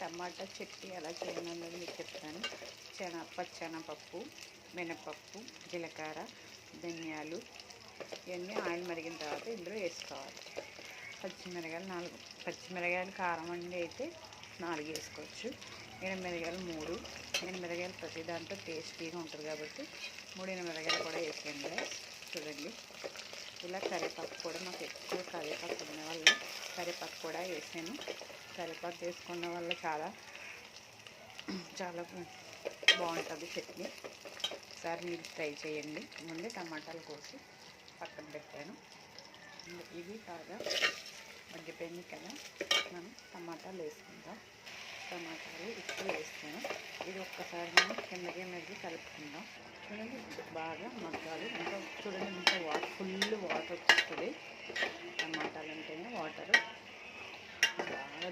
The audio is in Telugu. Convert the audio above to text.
టమాటా చట్నీ ఎలా చేయాలన్నది మీకు చెప్తాను. పచ్చెనపప్పు, మినపప్పు, జీలకర్ర, ధనియాలు ఇవన్నీ ఆయిల్ మరిగిన తర్వాత ఇందులో వేసుకోవాలి. పచ్చిమిరకాయలు 4, పచ్చిమిరకాయలు కారం అండి అయితే 4 వేసుకోవచ్చు. ఎండుమిరకాయలు 3, ఎండుమిరకాయలు ప్రతి దాంట్లో టేస్టీగా ఉంటుంది కాబట్టి 3 ఎండుమిరకాయలు కూడా వేసేయండి. చూడండి, ఇలా కరివేపాకు కూడా మాకు ఎక్కువ కరివేపాకు ఉన్న వల్ల కరివేపాకు కూడా వేసాను. కరివేపాకు వేసుకోవడం వల్ల చాలా బాగుంటుంది చట్నీ. ఒకసారి మీరు ట్రై చేయండి. ముందే టమాటాలు కోసి పక్కన పెట్టాను. ఇవి బాగా మగ్గిపోయింది కదా, మనం టమాటాలు వేసుకుందాం. టమాటాలు ఎక్కువ వేస్తాను. ఇది ఒక్కసారి మనం మెల్లి కలుపుకుందాం. చూడండి, బాగా మగ్గాలి. ఇంకా చూడండి, ఇంకా ఫుల్ వాటర్ వస్తుంది. టమాటాలు అంటేనే వాటర్ బాగా